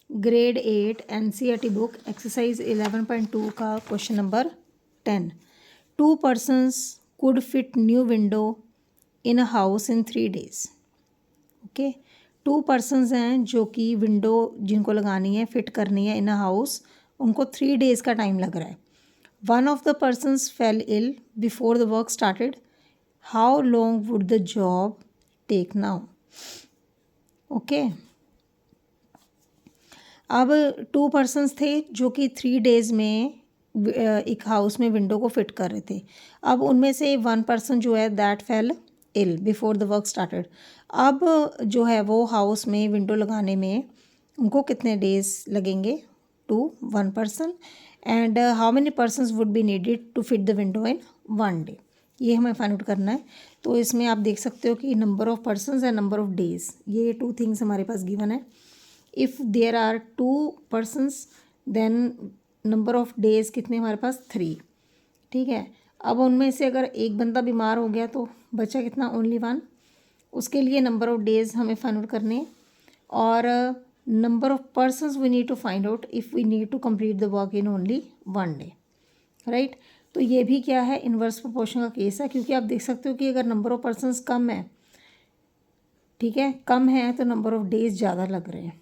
Grade 8 NCERT book exercise 11.2 का question number 10। 2 persons could fit new window in a house in 3 days। Okay, 2 persons हैं जो कि window जिनको लगानी है, फिट करनी है इन अ हाउस, उनको 3 days का टाइम लग रहा है। One of the persons fell ill before the work started. How long would the job take now. Okay, अब 2 पर्सन्स थे जो कि 3 डेज़ में एक हाउस में विंडो को फिट कर रहे थे। अब उनमें से 1 पर्सन जो है that fell ill before the work started. अब जो है वो हाउस में विंडो लगाने में उनको कितने डेज़ लगेंगे? 1 person. And how many persons would be needed to fit the window in 1 day. ये हमें फाइंड आउट करना है। तो इसमें आप देख सकते हो कि number of persons and number of days, ये 2 थिंग्स हमारे पास गिवन है। If there are 2 persons then number of days कितने हमारे पास 3। ठीक है, अब उनमें से अगर एक बंदा बीमार हो गया तो बचा कितना? ओनली 1। उसके लिए नंबर ऑफ़ डेज़ हमें फाइंड आउट करने हैं और number of persons we need to find out if we need to complete the work in only 1 day. Right, तो ये भी क्या है? इन्वर्स प्रोपोर्शन का केस है, क्योंकि आप देख सकते हो कि अगर नंबर ऑफ़ पर्सन्स कम है, ठीक है, कम है तो नंबर ऑफ़ डेज़ ज़्यादा लग रहे हैं।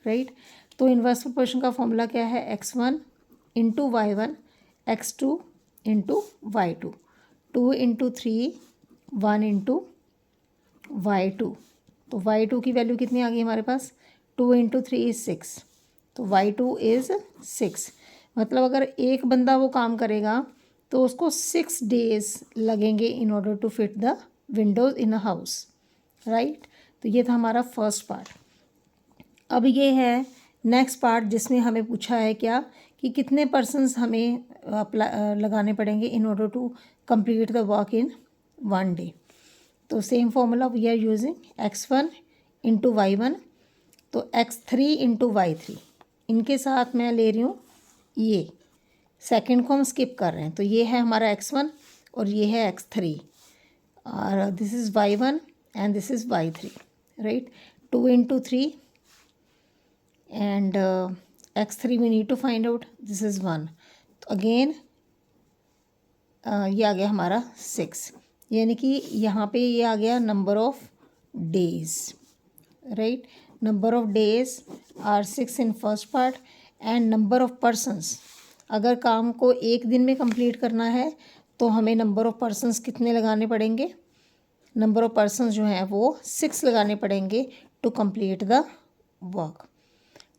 राइट, तो इन्वर्स प्रोपोर्शन का फॉर्मूला क्या है? x1 into y1 x2 into y2, 2 into 3 1 into y2। तो y2 की वैल्यू कितनी आ गई हमारे पास? 2 इंटू 3 इज़ 6, तो y2 इज़ 6। मतलब अगर एक बंदा वो काम करेगा तो उसको 6 डेज़ लगेंगे in order to fit the windows in a house. Right, तो ये था हमारा फर्स्ट पार्ट। अब ये है नेक्स्ट पार्ट जिसमें हमें पूछा है क्या कि कितने पर्सन्स हमें लगाने पड़ेंगे in order to complete the work in 1 day. तो same formula we are using x1 into y1, तो x3 इंटू y3। इनके साथ मैं ले रही हूँ ये सेकंड को हम स्किप कर रहे हैं, तो ये है हमारा x1 और ये है x3 और this is y1 and this is y3। Right, 2 into 3 and x3 we need to find out, this is 1। तो अगेन ये आ गया हमारा 6, यानी कि यहाँ पे ये आ गया number of days. Right, number of days are 6 in first part and number of persons, अगर काम को एक दिन में कंप्लीट करना है तो हमें नंबर ऑफ़ पर्सन्स कितने लगाने पड़ेंगे? नंबर ऑफ़ पर्सन्स जो हैं वो 6 लगाने पड़ेंगे to complete the work.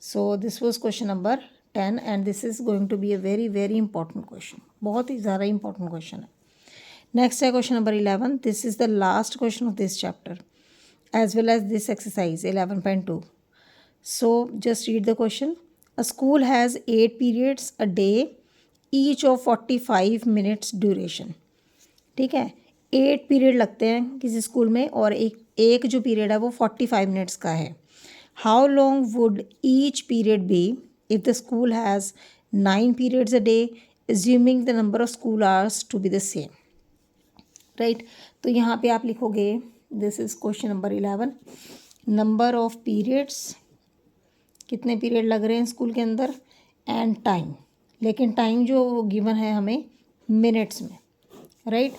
So this was question number 10 and this is going to be a very very important question, बहुत ही ज़्यादा important question है। Next है question number 11, this is the last question of this chapter as well as this exercise 11.2। So just read the question। A school has 8 periods a day each of 45 minutes duration। ठीक है, 8 period लगते हैं किसी school में और एक जो period है वो 45 मिनट्स का है। How long would each period be if the school has 9 periods a day, assuming the number of school hours to be the same? Right, तो यहाँ पे आप लिखोगे this is question number 11, number of periods, कितने period लग रहे हैं school के अंदर, एंड टाइम, लेकिन टाइम जो गिवन है हमें मिनट्स में। राइट,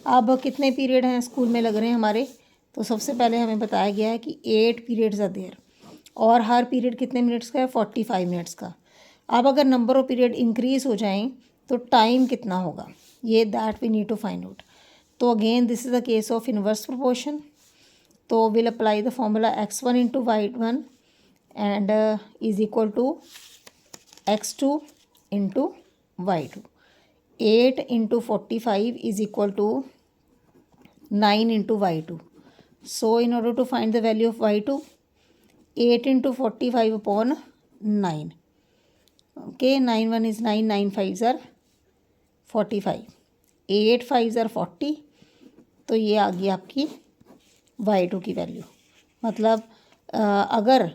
अब कितने पीरियड हैं स्कूल में लग रहे हैं हमारे? तो सबसे पहले हमें बताया गया है कि 8 पीरियड्स आर देयर और हर पीरियड कितने मिनट्स का है? 45 मिनट्स का। अब अगर नंबर ऑफ़ पीरियड इंक्रीज़ हो जाएं तो टाइम कितना होगा? ये that we need to find out. तो again this is the case of inverse proportion, तो will apply the formula x1 into y1 and is equal to x2 into y2। 8 into 45 is equal to 9 into y2। So in order to find the value of y2, 8 into 45 upon 9। Okay, 9 1 is 9, 9 5 ज़र 45, 8 5 ज़र 40, तो ये आ गई आपकी y2 की value. मतलब अगर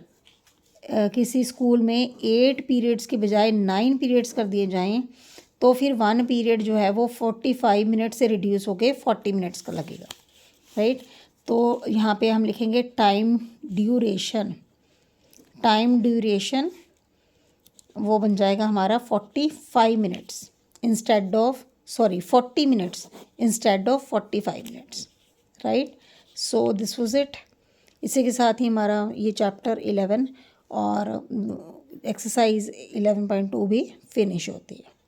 किसी स्कूल में 8 पीरियड्स के बजाय 9 पीरियड्स कर दिए जाएं तो फिर 1 पीरियड जो है वो 45 मिनट से रिड्यूस होके 40 मिनट्स का लगेगा। राइट, तो यहाँ पे हम लिखेंगे टाइम ड्यूरेशन वो बन जाएगा हमारा 45 minutes instead of 40 minutes instead of 45 minutes, right. So this was it. इसी के साथ ही हमारा ये चैप्टर 11 और एक्सरसाइज 11.2 भी फिनिश होती है।